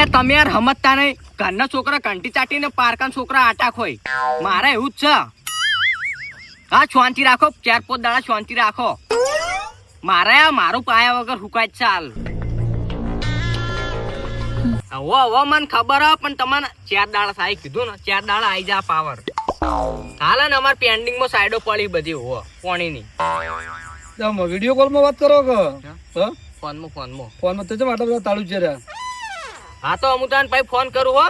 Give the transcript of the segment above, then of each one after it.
તમે યાર સમજતા નહીં. ઘરના છોકરા કંટી ચાટીને પારકા છોકરા આટા ખોય. મારે એવું જ છે. હા, શાંતિ રાખો. 4-5 દાડા શાંતિ રાખો. મારે મારું પાયા વગર હુકાય જ ચાલ. હવે મને ખબર હે, પણ તમારે 4 દાડા થાય કીધું ને, 4 દાડા આવી જા પાવર. હાલ ને અમારે પેન્ડિંગ માં સાઈડો પડી બધી હો પાણીની. વિડીયો કોલ માં વાત કરો કે ફોનમાં તો આટલા બધા તાળું છે રે. હા તો હું તને ભાઈ ફોન કરું હો.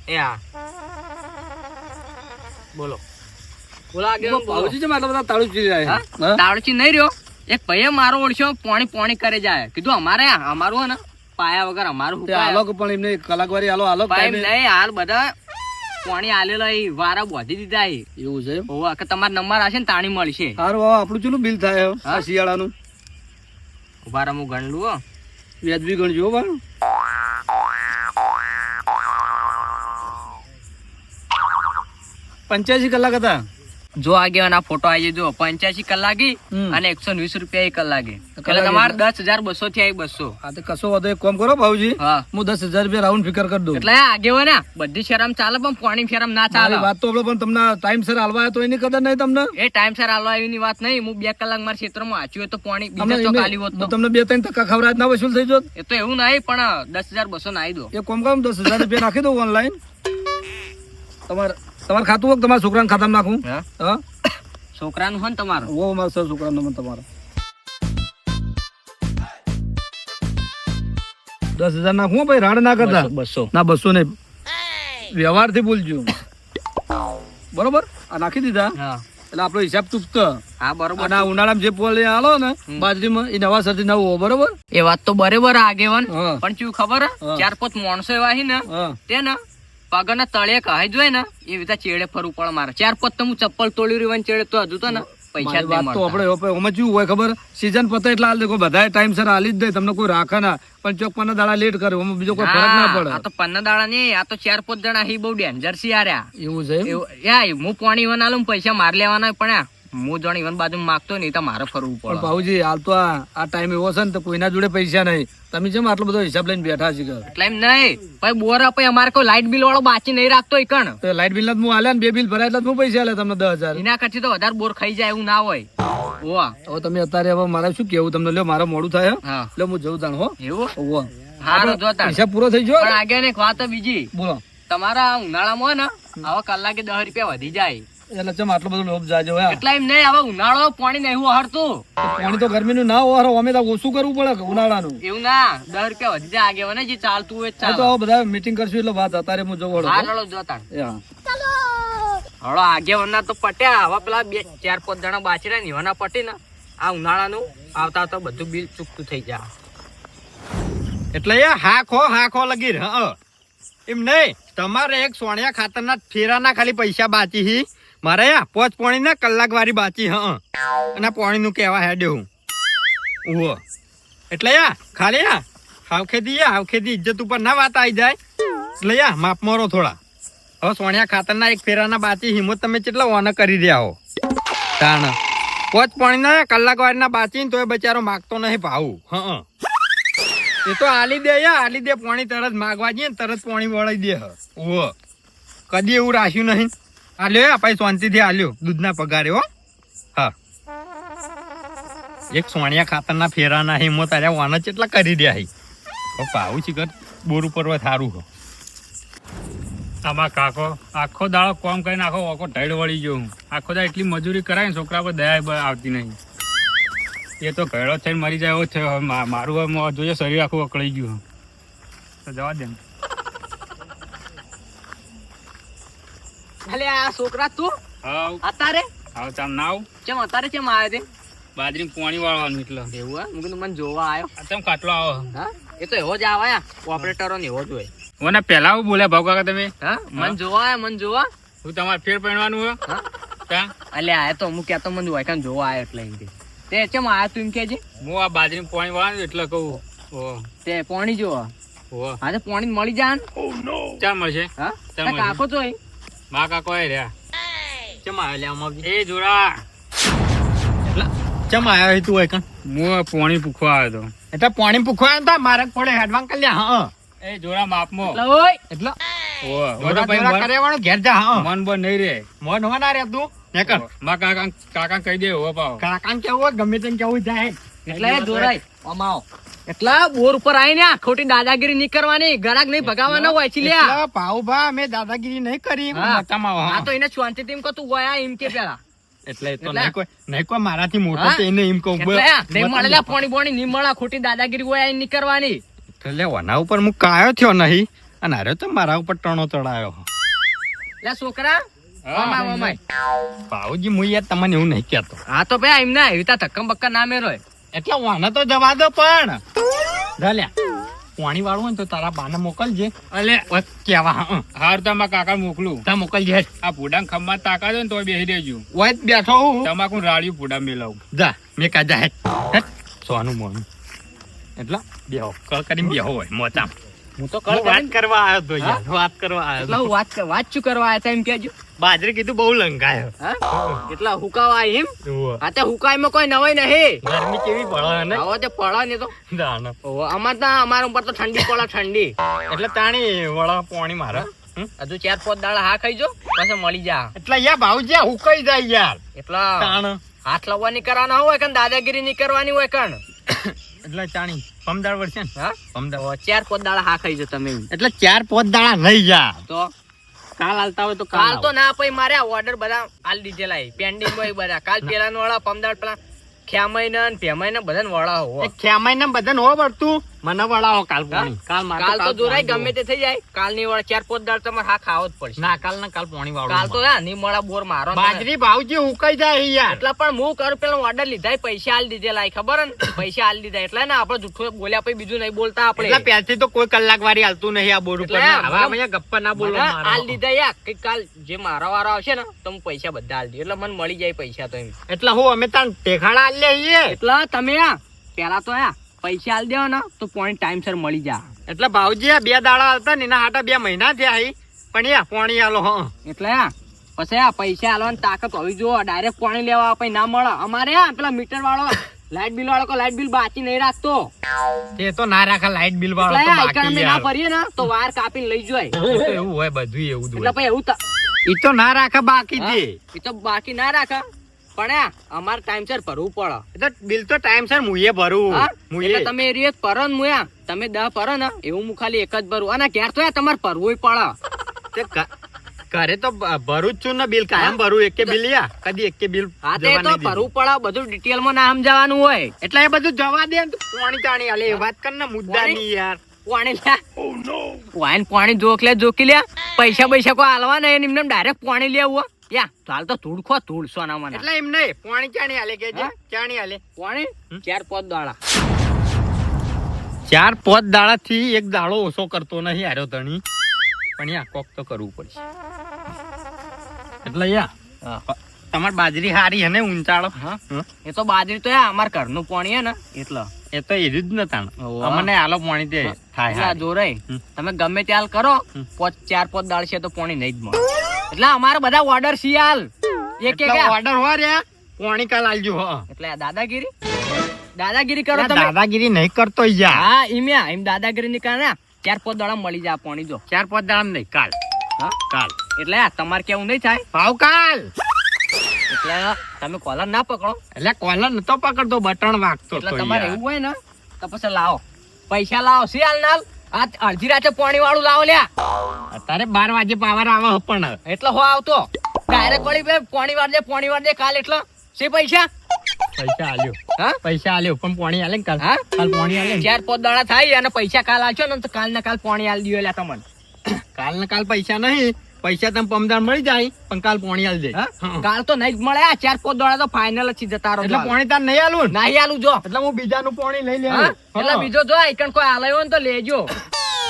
એ હા બોલો ભાવજી છે આટલા બધા તાળું છે રે. તાળચી નહીં રહ્યો. એક ભાઈ મારો ઓળખ્યો પોણી કરે જાય. કીધું અમારે અમારું હે ને પાયા વગર અમારું હાલો પણ એમને કલાકવારી હાલો નહીં. હાલ બધા પાણી આલેલો વારા બોધી દીધા. એવું છે કે તમારો નંબર હશે ને તાણી મળશે. સારું આપણું ચેલું બિલ થાય શિયાળાનું? ઉભા હું ગણલું હો. વ્યાજબી ગણજો બા. 85 કલાક હતા. જો આગેવાના ફોટો આવી જો 85 કલાકે અને 120 રૂપિયા કલાકે. એટલે તમારે 10,200 થી આવી 200. હા તો કશો વધુ એક કામ કરો ભાવજી, હું 10,000 રૂપિયા રાઉન્ડ ફિકર કરી દઉં. એટલે આગેવાના બધી શરમ ચાલે પણ પાણી શરમ ના ચાલે. વાત તો પણ તમને ટાઈમ સર હાલવા તો એની કદર નહીં તમને. એ ટાઈમ સર હાલવા એની વાત નહીં. હું 2 કલાક મારા ક્ષેત્રમાં વાંચ્યું હોય તો પાણી બીજા ચોક આલી હોત તો તમને 2-3 ટકા ખવડાત ના વસૂલ થઈ જોત. એ તો એવું નહીં, પણ 10,200 ના આવી દો. એ કોમ 10,000 રૂપિયા નાખી દઉં ઓનલાઈન. તમારે ખાતું હોય તમારા છોકરાના ખાતામાં નાખું. હા છોકરાનું હોય ને તમારું? ઓ મારા છોકરાનું મને તમારા 10,000 નાખું ભાઈ. રાડ ના કરતા. 200 ના 200 નહીં, વ્યવહાર થી બોલજો બરોબર. આ નાખી દીધા એટલે આપણો હિસાબ ચૂકતો. હા બરોબર. અને ઉનાળામાં જે પોલ આલો ને બાજરીમાં એ નવા સરથી નવું બરોબર. એ વાત તો બરોબર આગેવાન, પણ શું ખબર 4-5 માણસો એવા ને તે ને પગના તળિયે કહી જોય ને એ રીતે ચેડે ફરવું પડે મારે. 4-5 તો હું ચપ્પલ તોડી રહ્યું ચેડે તો હજુ તો ને પૈસા જ નહીં મળતા. આપણે શું હોય ખબર, સીઝન પતે એટલે હાલ દેખો બધા ટાઈમ સર હાલી જ દે. તમને કોઈ રાખે ના, પણ ચોક 15 દાડા લેટ કરે બીજો કોઈ ફરક ના પડે. આ તો 15 દાડા નહીં, આ તો 4-5 જણા હી બહુ ડેન્જર છે યાર. એવું છે હું પાણી વન આલું પૈસા માર લેવાના, પણ હું જાણે ઇવન બાજુ માંગતો નહીં તો મારે ફરવું પડે. ભાઉજી હાલ તો આ ટાઈમ એવો છે ને તો કોઈના જોડે પૈસા નહીં. તમે જેમ આટલો બધો હિસાબ લઈને બેઠા છે એટલે એમ નહીં ભાઈ. બોર પછી અમારે કોઈ લાઇટ બિલ વાળો બાકી નહીં રાખતો કણ. તો લાઇટ બિલ હું હાલ્યા ને 2 બિલ ભરાય એટલે હું પૈસા આલે તમને 10,000. એના કરતી તો વધારે બોર ખાઈ જાય એવું ના હોય. હવે તમે અત્યારે હવે મારે શું કેવું તમને, લ્યો મારે મોડું થાય એટલે હું જવું તાણ. હો એવું હારું જોતા હિસાબ પૂરો થઈ ગયો. પણ આગળ એક વાત બીજી બોલો. તમારા ઉનાળામાં ને હવે કલાકે 10 રૂપિયા વધી જાય. એટલે ચમ આટલો બધો લોભ જાજો એટલે એમ નહીં. હવે ઉનાળો પાણી નહીં ઓહરતું. પાણી તો ગરમીનું ના ઓહરો, અમે તો ઓછું કરવું પડે ઉનાળાનું. એવું ના 10 રૂપિયા વધી જાય આગળ જે ચાલતું હોય ચાલ. તો બધા મીટિંગ કરશું એટલે વાત અત્યારે હું જવું. હાલો જોતા હળો આગેવાના તો પટ્યા. હવે પેલા 4-5 જણા બાચી રહ્યા ને એવાના પટી ને આ ઉનાળાનું આવતા તો બધું બિલ ચૂકતું થઈ જાય. એટલે હાખો લગી એમ નહીં. તમારે એક સોનિયા ખાતરના ફેરાના ખાલી પૈસા બાકી હી. મારે પોચ પાણી ના કલાક વાળી બાકી અને પાણી નું કેવા હેડે હું એટલે ખાલી હાવખેદી ઇજ્જત ઉપર ના વાત આવી જાય. એટલે માપ મારો થોડા. હવે સોનિયા ખાતરના એક ફેરાના બાકી હિંમત તમે કેટલા ઓન કરી રહ્યા હો તાણ. પોચ પાણી ના કલાક વાળી ના બાકી તો એ બચારો માગતો નહીં ભાવું. એ તો આલી દે પાણી તરત માગવા જઈએ ને તરત પાણી વળાઈ દે. કદી એવું રાખ્યું નહીં. આલ્યો આપણે શાંતિથી આલ્યો દૂધના પગારે. હા એક સોનિયા ખાતરના ફેરાના હિંમત તાર્યા વાના કેટલા કરી રહ્યા પાવું છે કર બોર ઉપર સારું હો. આમાં કાકો આખો દાડો કોમ કરીને આખો ઓકો ઢેડ વળી ગયો. આખો દાડો એટલી મજૂરી કરાય ને છોકરા પર દયા આવતી નહીં. એ તો ઘેડો થઈને મરી જાય એવો થયો. મારું જોઈએ શરીર આખું અકળાઈ ગયું. તો જવા દે. અલે આ છોકરા તું અત્યારે ચાલ ના આવ. ચમ અત્યારે ચમ આવ્યો તે? બાજરી પાણી વાળવાનું એટલે. એવું હું કીધું મને જોવા આવ્યો. ચમ ખાટલો આવો. હા એ તો એવો જ આવે ઓપરેટરો ને એવો જ હોય. મને પેલા આવું બોલ્યા ભાવ કાકા તમે? હા મને જોવા હું તમારે ફેર પહેરવાનું હોય. અલે આયો તો હું કેતો મને વાયકાન જોવા આવ્યો એટલે એમ કે તે ચમ આયો તું એમ કેજે. હું આ બાજરી પાણી વાળવાનું એટલે કહું. તે પાણી જોવા હા તો પાણી મળી જાય ને. ચા મળશે? હા કાકો તો મા કાકો એ રહ્યા. ચમ આવ્યો એ જોડા ચમ આવ્યો તું હોય કણ? હું પાણી પૂખવા આવ્યો હતો. એટલે પાણી પૂખવા હતા મારે પડે હેડવાન કરી લ્યા. એ જોરા માપમાં એટલે ઓય એટલે ઓય, ઓય તો જોરા ભાઈ જોરા કર્યાવાળું ઘેર જા હા મન બન નહીં રે મોન હોના રે તું નેકર માં કાકા કહી દે હો પાવ કાકાને કેવું હોય ગમે તેને કેવું જાય એટલે જોરાય અમાઓ એટલા બોર ઉપર આવીને આ ખોટી દાદાગીરી નહીં કરવાની ગરાક નહીં ભગાવવાનો હોય છે લ્યા એટલે ભાઉભા મેં દાદાગીરી નહીં કરી હા. બતામાં આ તો એને શાંતિ થી એમ કહું તું ગયા એમ કે પેલા એટલે એ તો એટલે? નહીં કોઈ મારાથી મોટો હા? છે એને એમ કહું એટલે આ નહીં મળેલા પોણી બોણી નહીં મળે ખોટી દાદાગીરી હોય નહીં કરવાની એટલે ઓના ઉપર હું કાયો થયો નહીં અને અરે તો મારા ઉપર ટણો ચડાયો લે છોકરા ઓમાય ઓમાય ભાઉજી હું યાર તમને એવું નહીં કહેતો હા તો ભાઈ એમને એવી તા ધક્કમ બક્કા ના મેરો એટલે ઓને તો જવા દો પણ ઝાલ્યા પાણી વાળું હોય ને તો તારા બાને મોકલજે અલે ઓય કેવા હાર તો મારા કાકા મોકલું તા મોકલજે આ ભૂડાને ખંભા તાકા દો ને તો બેસી દેજો ઓય જ બેઠો હું તમાકુ રાળ્યું ભૂડા મેલાવું જા મેં કા જા હેટ સોનું મોનું એટલે બેહો કળ કરીને બેહો હોય મોચામ હું તો હું વાત કરવા આવ્યો તો યાર વાત કરવા એટલે આવ્યો હું વાત શું કરવા આયા તા એમ કેજો બાજરી કીધું બહુ લંગાયો હા એટલા હુકાવા આયા એમ જુઓ આ તે હુકાઈમાં કોઈ નવાઈ નહીં ગરમી કેવી પડે ને આવો તે પડે ને તો જાણે. અમારા ઉપર તો ઠંડી પડે ઠંડી એટલે તાણી વળા પાણી મારે હજુ 4-5 દાડા હા ખાઈ જો પછી મળી જા એટલે યાર ભાવજી આ હુકાઈ જાય યાર એટલા તાણ હાથ લાવવાની કરવાના હોય કે દાદાગીરી નહીં કરવાની હોય કણ એટલે ચાણી પમદાર વર્ષે ને હા પમદાર 4-5 દાડા હા ખાઈ જો તમે એટલે 4-5 દાડા નહીં યાર તો કાલ હાલતા હોય તો કાલ તો ના પછી મારે ઓર્ડર બધા હાલ દીધેલા પેન્ડિંગ હોય બધા કાલ પેલા વાળા પમદાર પેલા ખ્યામય ને ભેમય ને બધા વળા હો ખેમાઈ ને બધા નો પડતું મને વળાવો કાલ પાણી કાલ તો જોરાય ગમે તે થઈ જાય કાલ ની વાળા 4-5 દાડા તમારે હા ખાવો જ પડશે ના કાલ ને કાલ પાણી વાળું કાલ તો ના ની મળા બોર મારો બાજરી ભાવજી હુકાઈ જાય યાર એટલે પણ હું કરું પેલા ઓર્ડર લીધા પૈસા હાલ દીધેલા ખબર ને પૈસા હાલ દીધા એટલે ને આપડે જૂઠું બોલ્યા પછી બીજું નહીં બોલતા એટલે આપડે પહેલથી તો કોઈ કલાક વારી હાલતું નહીં આ બોર્ડ ઉપર એટલે હવે અહીંયા ગપ્પા ના બોલો મને હાલ દીધા યાર કે કાલ જે મારા વાળો આવશે ને તો હું પૈસા બધા હાલ દઉં એટલે મને મળી જાય પૈસા તો એમ એટલે હું અમે તાન ટેખાડા હાલ લઈએ એટલે તમે આ પેલા તો આ પૈસા હાલ દેવો ને તો પોઈન્ટ ટાઈમસર મળી જા એટલે ભાવજી આ 2 દાડા આવતા ને એના હાટા 2 મહિના થયા હી પણ યા પાણી આલો હ એટલે આ પછી આ પૈસા હાલવાની તાકાત હોવી જો ડાયરેક્ટ પાણી લેવા પછી ના મળે અમારે આ પેલા મીટર વાળો લાઈટ બિલ વાળો લાઈટ બિલ બાકી નહીં રાખતો તે તો ના રાખા લાઈટ બિલ વાળો એટલે તો આ એકણ અમે બાકી ના યાર ભરીએ ને તો વાયર કાપીને લઈ જાય એ તો એવું હોય બધું એવું જ એટલે હોય પછી એવું ઈ તો ના રાખા બાકી હા? છે એ તો બાકી ના રાખે પણ આ અમારે ટાઈમસર ભરવું પડે એટલે બિલ તો ટાઈમ સર મુએ ભરું હા? મુએ એટલે તમે એ રીત ભરો ને મુયા તમે 10 ભરો ને એવું હું ખાલી એક જ ભરું અને ઘેર તો યાર તમારે ભરવું પડે તે ઘરે તો ભરું જ છું ને બિલ કાયમ ભરું એકે બિલ યા કદી એકે બિલ હા તે જવા તો નહીં દીધું. ભરવું પડે બધું ડિટેલમાં નામ જવાનું હોય એટલે એ બધું જવા દે ને તું પાણી તાણી આલે એ વાત કર ને મુદ્દા પાણી? ની યાર પાણી લ્યા વાઈન પાણી જોકી લ્યા પૈસા કોઈ હાલવા નહીં એમને ડાયરેક્ટ પાણી લેવું યા તો હાલ તો ધૂળ ખો ધૂળ સોના મને એટલે એમ નહીં પાણી ચાણી આલે કે હા? ચાણી આલે પાણી 4-5 દાડા 4-5 દાડા થી એક દાડો ઓછો કરતો નહીં હાર્યો તણી પણ યા કોક તો કરવું પડશે એટલે યા તમાર બાજરી હારી હે ને ઊંચાળો હા એ તો બાજરી તો યા અમાર ઘરનું પાણી હે ને એટલે એ તો એ જ ન તાણ ઓવા. અમને આલો પાણી તે થાય એટલે હારી. જોરાય હમ. તમે ગમે તે હાલ કરો 4-5 દાડ છે તો પાણી નહીં જ મળે એટલે અમારે બધા ઓર્ડર છે હાલ એક એટલે એક ઓર્ડર હો રે પાણી કાલ આલજો હો એટલે આ દાદાગીરી કરો તમે દાદાગીરી નહીં કરતો યાર હા એમ દાદાગીરી ની કારણે 4-5 દાડા મળી જાય પાણી જો 4-5 દાડા નહીં કાલ હા કાલ એટલે આ તમારે કેવું નહીં થાય ભાવ કાલ એટલે તમે કોલર ના પકડો એટલે કોલર નતો પકડતો બટન વાગતો એટલે તો તમારે યાર. એવું હોય ને તો પછી લાવો પૈસા લાવો સી હાલ નાલ આ અડધી રાતે પાણી વાળું લાવો લ્યા અત્યારે 12 વાગે પાવર આવે હો પણ એટલે હો આવતો ડાયરેક્ટ વળી બે પાણી વાળજે કાલ એટલે છે પૈસા પૈસા આલ્યો હા પૈસા આલ્યો પણ પાણી આલે ને કાલ હા? કાલ પાણી આલે ને. 4-5 દાડા થાય અને પૈસા કાલ આલશો ને તો કાલ ના કાલ પાણી આલ દિયો લ્યા તમને કાલ ને કાલ પૈસા નહીં પૈસા તમે પમદાર મળી જાય પણ કાલ પાણી આલ દે હા? હા. કાલ તો નહીં જ મળે આ 4-5 દાડા તો ફાઇનલ જ છે જતા રહો એટલે પાણી તાર નહીં આલું ને? નહીં આલું જો એટલે હું બીજાનું પાણી લઈ હા? લેવું એટલે બીજો જો એકણ કોઈ આલાયો ને તો લેજો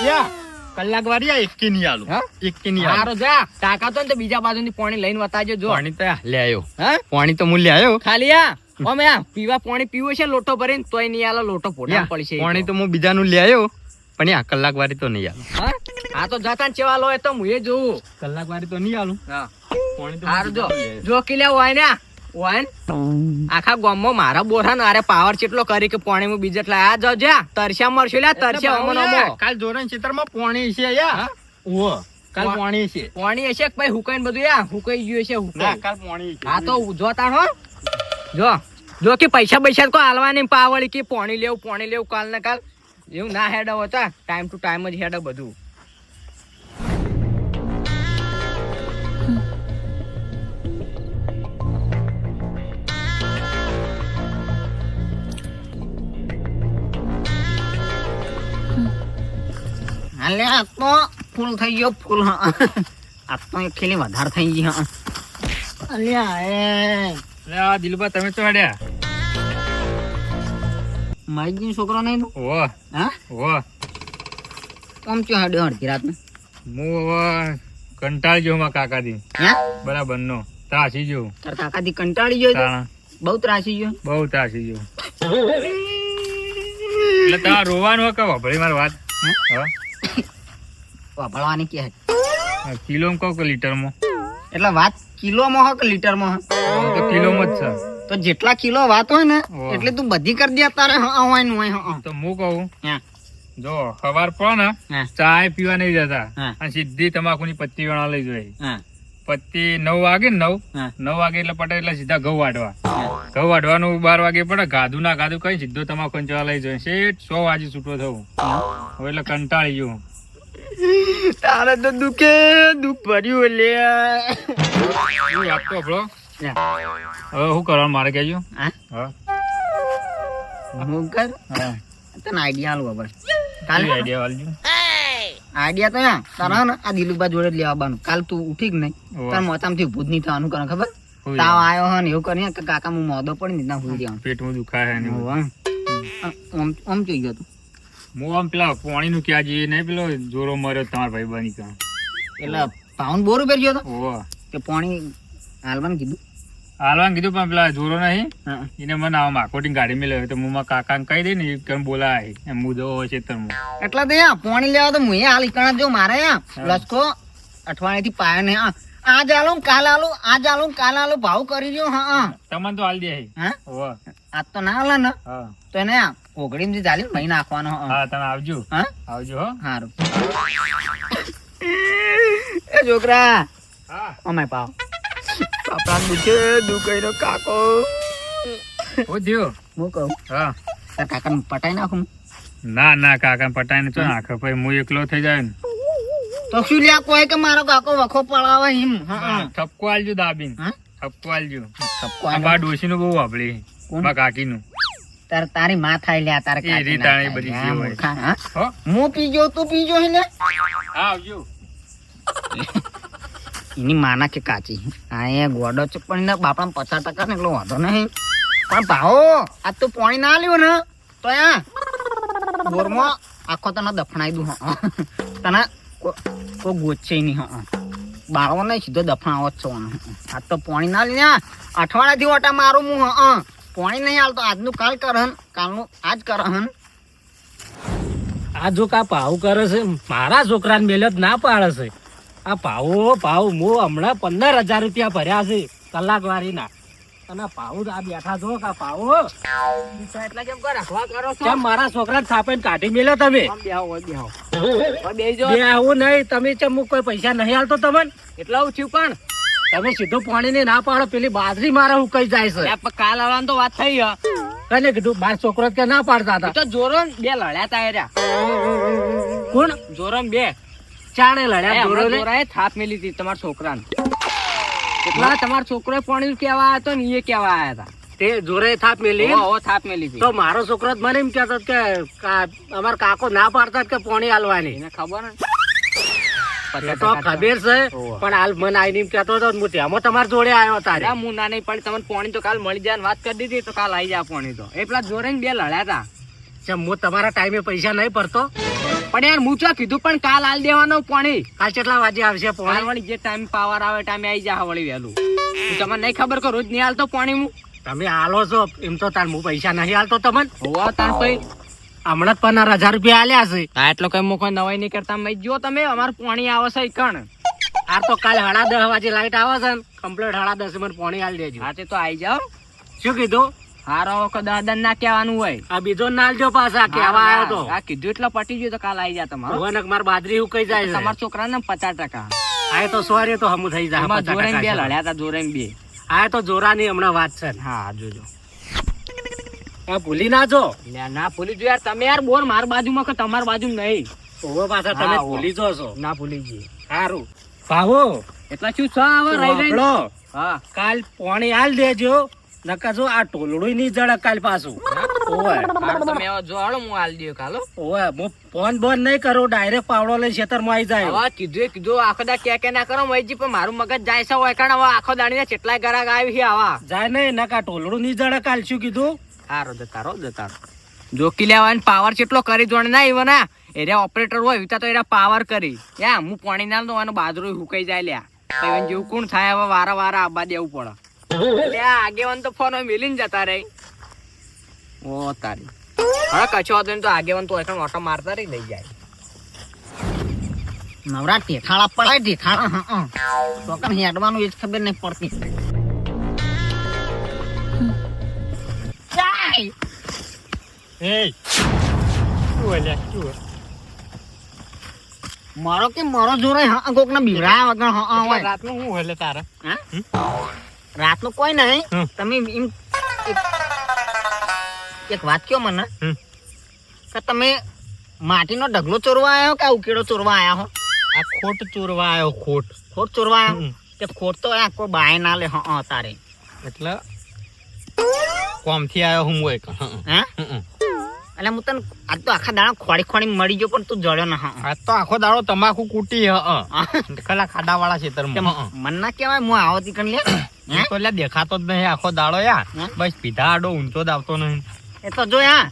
યા કલાક વારી આ એકી નહીં આલું હા? એકી નહીં આલું હારો જા ટાકા તો ને તો બીજા બાજુથી પાણી લઈને વતાજો જો પાણી તો લે આવ્યો હા પાણી તો હું લે આવ્યો ખાલી આ અમે આ પીવા પાણી પીવું છે લોટો ભરીને તોય નહીં આલો લોટો પોટા યા, પડશે પાણી તો હું બીજાનું લે આવ્યો પણ યા કલાક વારી તો નહીં આલું હા આ તો જતા ને ચેવા લોય તો હું એ જોઉં કલાક વારી તો નહીં આલું હા પાણી તો હારું જો જો કિલ્યા હોય ને ઓયન આખા ગામમાં મારા બોરા ને અરે પાવર ચેટલો કરી કે પાણી માં બીજે લાયા જો જ્યાં તરસ્યા મરશું લ્યા તરસ્યા અમો નમો કાલ જોરણ ખેતરમાં પાણી છે યા ઓહો કાલ પાણી છે પાણી હશે કે ભાઈ હુકાઈને બધું યા હુકાઈ ગયું હશે ના હુકાઈ કાલ પાણી છે હા તો જોતા હો જો કે પૈસા કો હાલવા નહીં પાવળી કે પાણી લેવું કાલ ને કાલ એવું ના હેડો હતા ટાઈમ ટુ ટાઈમ જ હેડો બધું હાલે આ તો ફૂલ થઈ ગયો ફૂલ હા આ તો એક ખેલી વધારે થઈ ગઈ હા અલ્યા એટલે આ દિલુભા તમે તો હડ્યા મારી છોકરો નહીં તું ઓહ હા ઓહ આમ ચો હાડ્યો અડધી રાત ને હું હવે કંટાળી ગયો મારા કાકાથી હે બરાબર નો ત્રાસી ગયો તાર કાકાથી કંટાળી ગયો તો? તાણા બહુ ત્રાસી ગયો બહુ ત્રાસી ગયો એટલે તારા રોવાનું કે ભળી મારી વાત હા વાપરવાની કે કિલોમાં કહું કે લીટરમાં એટલે વાત કિલોમાં હો કે લીટરમાં હો? તો કિલોમાં જ છે તો જેટલા કિલો વાત હોય ને ઓહ. એટલે તું બધી કરી દે તારે હા હોય ને હોય હા તો હું કહું હા જો સવાર પડે ને હા. ચાય પીવા નહીં જતા હા. અને સીધી તમાકુની પત્તી વેણા લઈ જોઈએ હા પત્તી 9 વાગે ને હા. 9 વાગે એટલે પટે એટલે સીધા ઘઉં વાઢવા ઘઉં વાઢવાનું 12 વાગે પડે ગાધું ના ગાધું કઈ સીધો તમાકુ કંચવા લઈ જોઈએ શેઠ 100 વાગે છૂટો થવું હવે એટલે કંટાળી ગયું તારે તો દુઃખ ભર્યું લે શું વાત તો આપણો હવે શું કરવાનું મારે કહેજો હા હા હું કર હા તને આઈડિયા હાલ બાબા શું કાલ આઈડિયા વાલજો આઈડિયા તો યા તારા ને આ દિલુભા જોડે જ લેવા આવવાનું કાલ તું ઉઠી કે નહીં ઓહ. તાર મોતામાંથી ઉભું જ નહીં થવાનું કરે ખબર હોઈ તાવ જાય. આવ્યો હે ને એવું કરી કે કાકા હું મોદો પડી ને ત્યાં હોઈ જવાનું પેટમાં દુખાય ને એવું. આમ જોઈ ગયો તું હું આમ પેલા પાણીનું ક્યાં જઈએ નહીં પેલો જોરો મર્યો તમારા ભાઈ બની કાં એટલે પાઉન બોર ઉપર ગયો તો ઓહ કે પાણી હાલવાનું કીધું હાલવાનું કીધું પણ પેલા જોરો નહીં હા એને મને આમ આકોટીને ગાડી મેળવ્યો તો હું મારા કાકાને કહી દઈ ને એ કેમ બોલાય એમ હું જવો હોય ખેતરમાં એટલે તો યા પાણી લેવા તો હું હાલ ઈકણા જો મારે યા લસકો અઠવાડિયાથી પાયો ને આજ આલું કાલ આલું આજ આલું કાલ આલું ભાવ કરી રહ્યો હા તમને તો હાલ દે હા ઓહ આજ તો ના હાલે ને હા તો એને ઓગળીમાં જે ચાલી મહી નાખવાનો હા તમે આવજો હા આવજો હો સારું એ છોકરા હા અમે પાવ પાપા દુખે દુખાઈ કાકો હું થયો હું કહું હા તાર કાકાને પટાઈ નાખું ના ના કાકા પટાઈને તો નાખે પછી હું એકલો થઈ જાય ને તો શું લ્યા કોઈ કે મારો કાકો વખો પડાવે હિમ હા ઠપકો આલજો દાબીને હા ઠપકો આલજો સબકો આ બા ડોશીનું બહુ વાપરી કોણ? બા કાકીનું તારી માં થાય લ્યા તારે એ કાકી રીત આણી ના બધી થાય. જે હા, હોય. મૂર્ખા, હા? હો હું પીજો તું પીજો હે લે હા આવજો એની માના કે કાચી હા એ ગોડો છે પણ એના બાપડા 50% ને એટલો વાંધો નહીં પણ ભાવો આજ તો પાણી ના લ્યો ને તો યા બોરમાં આખો તને દફણાઈ દઉં હા તને કોઈ ગોચે નહીં હા બાળવો નહીં સીધો દફણાવો જ છો આજ તો પાણી ના લ્યા અઠવાડિયાથી ઓટા મારું હું હા પાણી નહીં હાલતો આજનું કાલ કરહન કાલનું આજ કરહન આ જો કા ભાવ કરે છે મારા છોકરાને મેલત ના પાડે છે આ ભાવ હું હમણાં 15,000 રૂપિયા ભર્યા છે કલાક વારીના અને ભાવ આ બેઠા છો કા ભાવ એટલે કેમ રાખવા કરો કેમ મારા છોકરાને થાપીને કાઢી મેલ્યો તમે બેહજો બે આવું નહીં તમે ચમ કોઈ પૈસા નહીં હાલતો તમને એટલા થયું પણ તમે સીધું પાણી ને ના પાડો પેલી બાજરી મારા ઉકાઈ જાય છે કાલ આવવાનું તો વાત થઈ હે કને કીધું બાર છોકરો કે ના પાડતા હતા તો જોરો બે લડ્યા તા એર્યા કોણ જોરમ બે ચાણે લડ્યા જોરો ને જોરાએ થાપ મેલી હતી તમારા છોકરાને એટલા તમારા છોકરો પાણી કેવા આવ્યો હતો ને એ કેવા આવ્યા હતા તે જોરે થાપ મેલી ઓ થાપ મેલી હતી તો મારો છોકરો જ મને એમ કહેતો કે અમાર કાકો ના પાડતા કે પાણી હાલવાની એને ખબર ને એ તો ખબર છે પણ હાલ મને આઈને એમ કહેતો હતો હું તેમાં તમારા જોડે આવ્યો તારે અરે હું ના નહીં પણ તમને પાણી તો કાલ મળી જાય ને વાત કરી દીધી તો કાલ આવી જાય પાણી તો એ પેલા જોરે બે લડ્યા હતા કેમ હું તમારા ટાઈમે પૈસા નહીં ભરતો પણ યાર હું તો કીધું પણ કાલ હાલ દેવાનો પાણી કાલ કેટલા વાગે આવશે પાણી વળી જે ટાઈમ પાવર આવે ટાઈમે આવી જાય વળી વહેલું તમને નહીં ખબર કે રોજ નહીં હાલતો પાણી હું તમે હાલો છો એમ તો તાર હું પૈસા નહીં હાલતો તમને હોવા તાર પછી હમણાં જ 15,000 રૂપિયા આલ્યા છે હા એટલો કઈ મોકો નવાઈ નહીં કરતા મેં જો તમે અમારું પાણી આવે છે કણ આ તો કાલે 10:30 વાગે લાઈટ આવે છે ને કમ્પ્લીટ 10:30 મને પાણી આલી દેજો. હા તે તો આઈ જાઓ. શું કીધું? હારો વખત દાદા ના કહેવાનું હોય. આ બીજો નાલજો પાછા કેવા આવ્યો તો. આ કીધું એટલે પટી ગયું તો કાલ આઈ જા તમારો. ભવનક માર બાજરી હુકાઈ જાય છે. તમારા છોકરાને 50%. આ તો સોરી તો હમુ થઈ જાય. એમાં જોરેન 2 લડ્યા તા, જોરેન 2. આ તો જોરાની હમણાં વાત છે. હા જોજો. આ ભૂલી ના જો. લે ના ભૂલી જો યાર તમે યાર બોર માર બાજુમાં કે તમાર બાજુ નહીં. ઓવો પાછા તમે હા, ભૂલી જો છો. ના ભૂલી ગઈ. સારું ભાવો એટલે શું છે હવે રહી રહી. સાંભળો. હા કાલ પાણી આલ દેજો નકા જો આ ટોલડું નહીં જડે કાલ પાછું. ઓવે હારું તમે હવે જો હાલો હું આલ દઉં કાલો. ઓવે હું ફોન બોન નહીં કરું ડાયરેક્ટ પાવડો લઈ ખેતરમાં આવી જાય. હવે કીધું આખો દા કે ના કરો મહીજી પણ મારું મગજ જાય છે હોય કારણ હવે આખો દાડી કેટલાય ગરાક આવી છે આવા. જાય નહીં નકા ટોલડું નહીં જડે કાલ. શું કીધું? હારો જતારો. જોકી લેવાનો પાવર કેટલો કરી જોણે ના ઈવન ના એરિયા ઓપરેટર હોય વિતા તો એરા પાવર કરી યા હું પાણી ના દઉં એનો બાજરો હુકાઈ જાય લ્યા. તો એને જેવું કોણ થાય હવે વારા આબા દેવું પડે. લ્યા આગેવાન તો ફોન મેલીને જતા રહી. ઓ તારી હવે કચો હતો ને તો આગેવાન તો એકણ ઓટો મારતા રહી લઈ જાય. નવરા ટેઠાળા પડાય ટેઠાળા. તો કણ હેડવાનું એ જ ખબર નહીં પડતી. એ શું અલ્યા શું મારો કે મારો જોરે હા કોક ને બીવડાયા વગર હા હોય. રાતનું શું હલે તારે રાતનું કોઈ નહીં. હમ. તમે એમ એક વાત કયો મને કે તમે માટીનો ઢગલો ચોરવા આવ્યો કે ઉકેડો ચોરવા આવ્યા હો? આ ખોટ ચોરવા આવ્યો ખોટ ખોટ ચોરવા આવ્યો? હમ. કે ખોટ તો આ કોઈ બાય ના લે હા તારે. એટલે કોમથી આવ્યો હું હોય હે એટલે હું તને આજ તો આખા દાડા ખોડી મળી ગયો પણ તું જડ્યો ના. હા આ તો આખો દાડો તમાકુ કૂટી કલા ખાડા વાળા ખેતરમાં મન ના કેવાય હું આવતી કણ લે. હે? તો એટલે દેખાતો જ નહીં આખો દાડો યાર હે? બસ પીધા આડો ઊંચો જ આવતો નહીં. એ તો જો હા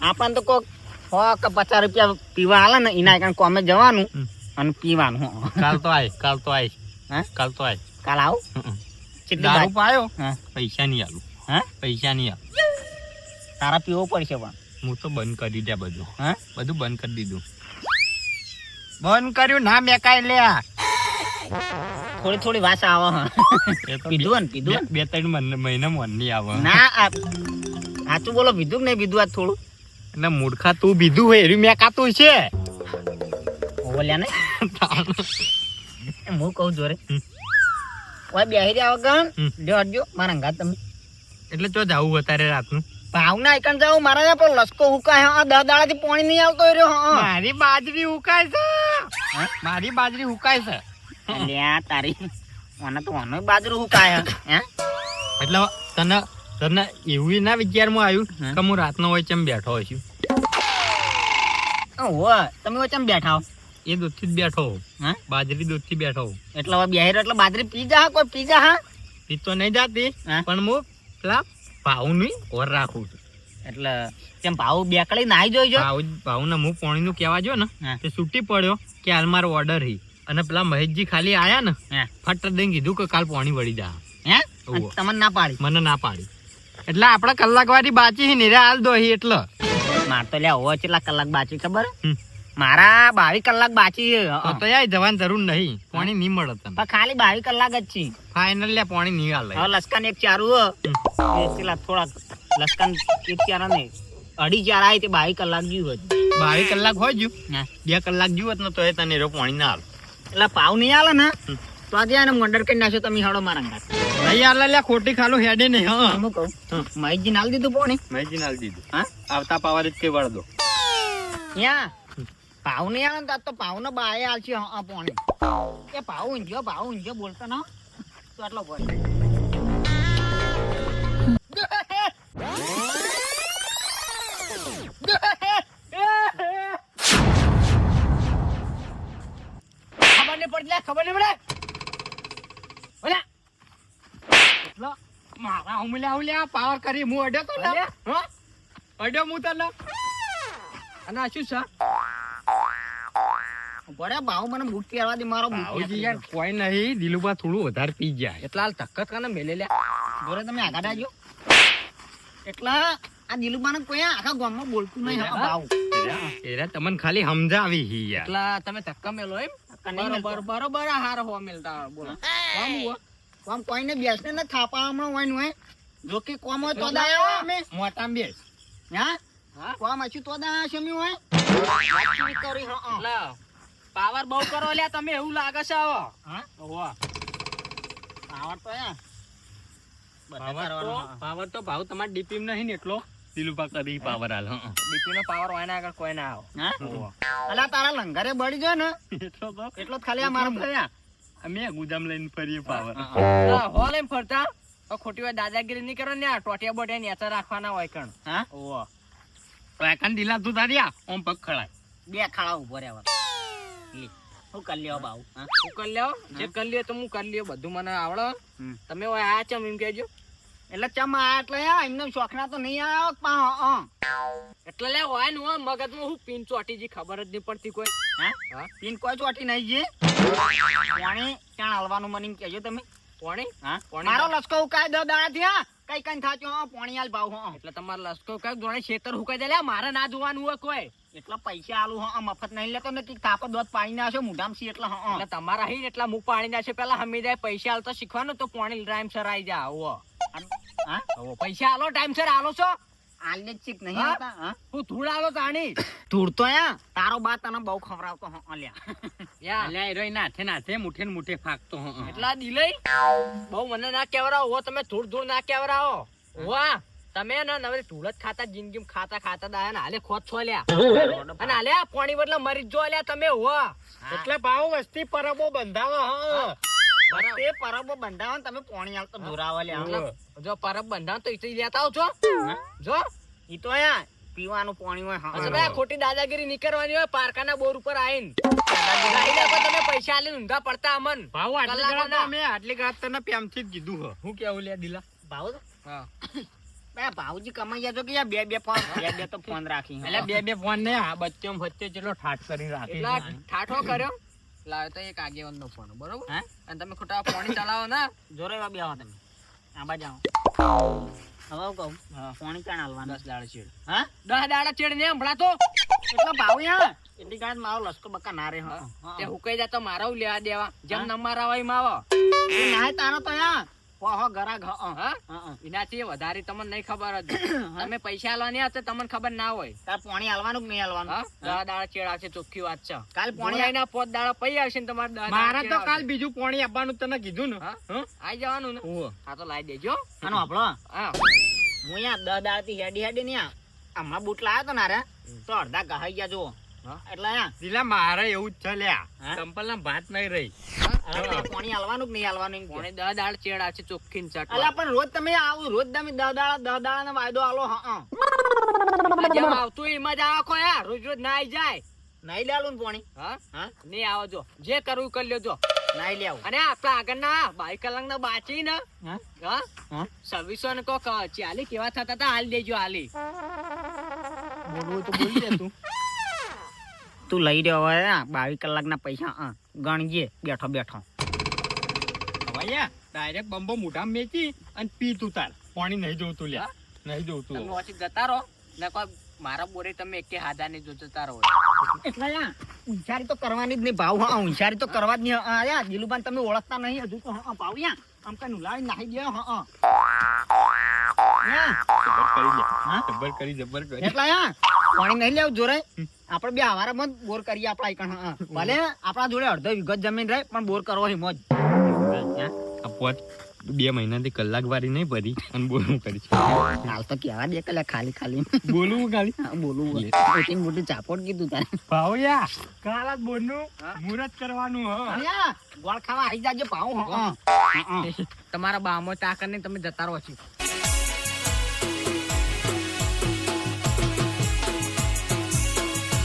આપણને તો કોક 100 કે 50 રૂપિયા પીવા આલે ને એના કારણ કોમે જવાનું અને પીવાનું. હં. કાલ તો આય હે? કાલ તો આય કાલ આવું. કેટલી દારૂ બાજ- પાયો હા. પૈસા નહીં આલું હે? પૈસા નહીં આલું. તારા પીવો પડશે પણ. હું તો બંધ કરી દે બધું હે? બધું બંધ કરી દીધું. બંધ કર્યું ના મેકાય લે થોડી વાત આવે. હા એ તો પીધું ને પીધું. બે ત્રણ મહિના મન નહીં આવે ના સાચું બોલો પીધું કે નહીં પીધું આજ થોડું? એટલે મૂર્ખા તું બીધું હોય એરી મેકાતું છે. બોલ્યા ને હું કહું જોરે ઓય બેહી રહ્યા વગર જો હટજો મારા અંગાત તમે. એટલે જો જાવું અત્યારે રાતનું ભાવના એકણ જાવ મારા ત્યાં પેલો લસકો હુકાય. હા 10 દાડાથી પાણી નહીં આવતો રહ્યો. હા મારી બાજરી હુકાય છે મારી બાજરી હુકાય છે. લ્યા તારી મને તો ઓનો બાજરો હુકાય. હે એટલે તને તને એવું ના વિચારમાં આવ્યું કે હું રાતનો હોય ચમ બેઠો છું. ઓહો તમે વચ્ચે બેઠા હો? એ દૂધથી જ બેઠો હોઉં. હે? બાજરી દૂધથી બેઠો હોઉં. એટલે હવે બેહી રહ્યો એટલે બાજરી પી જા. કોઈ પી જા. હા પી તો નહીં જાતી હે? પણ હું પેલા ભાવ ની ઓર રાખું છું. એટલે તેમ ભાવ બેકડી નાઈ જોઈજો. ભાવને હું પાણીનું કહેવા જો ને હે. તે છૂટી પડ્યો કે હાલ મારો ઓર્ડર હી અને પેલા મહેશજી ખાલી આયા ને હે ફટ દઈને કીધું કે કાલ પાણી વળી જા. હે ઓહો. તમને ના પાડી? મને ના પાડી એટલે આપણે કલાક વાળી બાચી હી ને હાલ દો હી એટલે માર તો લ્યા હોવા કેટલા કલાક બાકી ખબર? હમ. મારા 22 કલાક બાકી છે. તો યાર જવાની જરૂર નહીં પાણી નહીં મળે તને પણ ખાલી 22 કલાક જ છે. ફાઇનલ લે પાણી નહીં હાલે. હવે લસકાન એક ચારું હો. એ પેલા થોડાક લસકાન એક ચારા ને 2.5 ચારા આવી તે 22 કલાક જીવ જ. 22 કલાક હોય જ્યું હા 2 કલાક જીવત ને તો એ તને રો પાણી ના હાલ એટલે પાવ નહીં આલે ને તો આજે આને મંડર કરી નાખ્યો તમે હાડો મારા અંગાત. નહીં હાલે લે ખોટી ખાલું હેડે નહીં. હા હું કહું મહેશજી નાલ દીધું પોણી. મહેશજી નાલ દીધું હા આવતા પાવર જ કે વળ દો. યા પાવ નહીં આવે ને તો આજ તો પાવ નો બાય આલશે. હા પોણી એ પાવ ઊંઝો બોલતા ના તો આટલો પડે. ખબર નહીં પડતી ખબર નહીં પડે. ઓલા એટલે મારા હુમલ્યા પાવર કરી હું અડ્યો તો ને અલ્યા? હા અડ્યો હું તને અને આ શું છે? પડે ભાવ મને બૂટ પહેરવા દે. મારો બૂટ આવજી યાર કોઈ નહીં દિલુબા થોડું વધારે પી જાય. એટલા હાલ તક્કત કાને મેલે લ્યા. જોરે તમે આગળ આવજો. એટલા આ દિલુબાને કોઈ આખા ગામમાં બોલતું નહીં. હા ભાવ એરા તમને ખાલી સમજાવી હી યાર. એટલા તમે તક્કા મેલો એમ કે નહીં બરોબર મળતો? બરોબર આ હારો હો મિલતા હોય. બોલો કોમ હુઆ? કોમ કોઈને બેસને ન થાપા હમણાં હોય ને હોય. જો કે કોમ હોય તો દાયા અમે મોટા બેસ હા હા? કોમ હશું તો દાયા છે અમે હોય વાતચીત કરી હા એટલે પાવર બહુ કરો લ્યા તમે એવું લાગે છે હવે હા હોવા. પાવર તો યા બધા પાવર કરવાનો તો હા. પાવર તો ભાવ તમારે ડીપી નહીં ને એટલો દિલુપા કરી પાવર હાલ ડીપી નો પાવર હોય ને આગળ કોઈ ના આવે. હા હોવા. અલા તારા લંગરે બળી જાય ને એટલો તો એટલો જ ખાલી આ મારો થયા અમે ગુદામ લઈને ફરીએ પાવર એટલે હો લઈને ફરતા હવે ખોટી વાર દાદાગીરી નહીં કરો ને આ ટોટિયા બોટિયા નેચા રાખવાના હોય કણ. હા હોવા. કાન ઢીલા તું તાર્યા ઓમ પગ ખળાય બે ખાડા ઉભો રહેવા લે હું કરી લેવા બાઉ હા હું કરી લ્યો જે કરી લ્યો તો હું કરી લ્યો બધું મને આવડે. હમ. તમે હોય આ ચમ એમ કહેજો. એટલે ચમ આ એટલે યા એમને શોખના તો નહીં આવ્યો પા હા એટલે લે હોય ને હોય મગજમાં હું પીન ચોટી જી ખબર જ નહીં પડતી કોઈ. હા હા? પીન કોઈ ચોટી નહીં જે પાણી ક્યાં હાલવાનું મને એમ કહેજો તમે કોણી હા પાણી મારો બા- લસકો ઉકાય દો દાડા થયા કઈ કઈ થાચો હા પાણી હાલ ભાવ હા એટલે તમારે લસકો કઈ જોડે ખેતર હુકાઈ દે લે મારે ના જોવાનું હોય કોઈ. એટલા પૈસા આલું હા મફત નહીં લેતો ને કે તાપ દોત પાણી ના આવશે મુઢામ સી એટલે હા એટલે તમારા અહીં એટલા મુક પાણી ના છે પેલા હમી જાય પૈસા હાલતા શીખવાનું તો પાણી ટાઈમ સર આવી જા આવો. હા આવો પૈસા હાલો ટાઈમ સર હાલો છો આલને જ ચીક નહીં હા? આવતા હા હું ધૂળ હાલો તાણી ધૂળ તો યા તારો બા તને બહુ ખવડાવતો હા અલ્યા યા અલ્યા એરો નાથે નાથે મુઠે ને મુઠે ફાકતો એટલા દિલઈ બહુ મને ના કેવરાવો હો તમે ધૂળ ધૂળ ના કેવરાવો વાહ તમે ને નવે ધૂળ જ ખાતા જિંદગી ખાતા ખાતા દાયા ને હાલે ખોટ છો લ્યા અને હાલે આ પાણી બદલે મરી જ જો લ્યા તમે હો એટલે ભાવ વસ્તી પરબો બંધાવો હા તે પરબો બંધાવો ને તમે પાણી હાલતો ધોરાવા લ્યા એટલે જો પરબ બંધાવ તો ઈથી લેતા આવજો જો ઈ તો યા પીવાનું પાણી હોય અચ્છા હા ભાઈ ખોટી દાદાગીરી નીકળવાની હોય પારકાના બોર ઉપર આવીને તમે પૈસા આલીને ઊંધા પડતા અમન ભાવ આટલી કલાકો ગળા તો ના. અમે આટલી ગળા તને પ્રેમથી જ કીધું હો હું કેવું લે દિલા ભાવ હા. બે ભાવજી કમાઈ જતો કે યા બે ફોન બે તો ફોન રાખી એટલે બે ફોન ને આ બચ્ચો વચ્ચે ચેટલો ઠાઠ કરી રાખી એટલા ઠાઠો કર્યો લાવ્યો તો એક આગેવાન નો ફોન બરોબર હે અને તમે ખોટા પાણી ચલાવો ને જોરે બે આવો તમે આ બાજુ આવો હવે હું કહું પાણી ક્યાં હાલવાનું 10 દાડા ચેડ હા 10 દાડા ચેડ ને હમણાં તો એટલો ભાવ યા એટલી ગાડ મારો લસકો બકા ના રે હા તે હુકાઈ જાય તો મારા હું લેવા દેવા જેમ નમારા હોય એમ આવો એ નાય તારો તો યા પહો ગરાગ હા હા હા એનાથી વધારે તમને નહીં ખબર જ તમે પૈસા આલવાની હશે તમને ખબર ના હોય તાર પાણી હાલવાનું કે નહીં હાલવાનું હા 10 દાડા ચેડ આવશે ચોખ્ખી વાત છે કાલ પાણી પાણી આવીને 5 દાડા પૈ આવશે ને તમારે 10 દાડા મારા તો ચેડ કાલ આવશે. બીજું પાણી આપવાનું તને કીધું ને હા? હં? આઈ જવાનું ને ઓહો. હા તો લાવી દેજો આનો આપણો હા હું યા 10 દાડાથી હેડી ને હમણાં બૂટ લાવ્યો તો ના રે તો અડધા ગહાઈ ગયા જુઓ હા? એટલે યા દિલા મારે એવું જ છે લ્યા હા? ચંપલ ના ભાત નહીં રહી હવે તે પાણી હાલવાનું કે નહીં હાલવાનું એમ કહો. પાણી 10 દાડા ચેડ આવશે ચોખ્ખી ને ચટ અલા પણ રોજ તમે આવું રોજ તમે 10 દાડા નો વાયદો આલો હા જેમ આવતું હોય એમાં જ આવો કો યાર રોજ રોજ ના આઈ જાય નહીં લેલું ને પાણી હા હા નહીં આવો જો જે કરવું કરી લેજો નહીં લેવું અને આપડા આગળના 22 કલાક ના બાચી ને હા હા હા સર્વિસો ને કોક ચાલી કેવા થતા હતા હાલ દેજો હાલી બોલવું તો બોલી દે તું લઈ રહ્યો હવે 22 કલાકના પૈસા ગણજે બેઠો બેઠો હવે ડાયરેક્ટ બંબો મોઢામાં મેચી અને પી તું તાર પાણી નહીં જોતું લ્યા નહીં જોતું તમે ઓછી જતા રહો ને કોઈ મારા બોરે તમે એકે હાથા ને જો જતા રહો એટલે યા ઊંચારી તો કરવાની જ નહીં ભાવ હા ઊંચારી તો કરવા જ નહીં હા યા દિલુબાન તમે ઓળખતા નહીં હજુ તો હા ભાવ યા આમ કઈ નુલાવી નાખી દે હા જબર કરી લે હા? જબર કરી એટલે યા પાણી નહીં લેવું જોરે આપણે બે આવારા મત બોર કરીએ આપણા એકણ હા ભલે આપણા જોડે અડધો વિગત જમીન રહે પણ બોર કરવો હિમ જ આ પોત 2 મહિનાથી કલાક વારી નહીં ભરી અને બોલવું કરી હાલ તો કેવા દે કલા ખાલી ખાલી બોલવું ખાલી હા, બોલું મોટી મોટી ચાપોટ કીધું તારે ભાવયા કાલા બોલનું મુહૂર્ત કરવાનું હ યા ગોળ ખાવા આવી જાજો ભાવ હા તમારા બામો તાકર ને તમે જતા રહો છો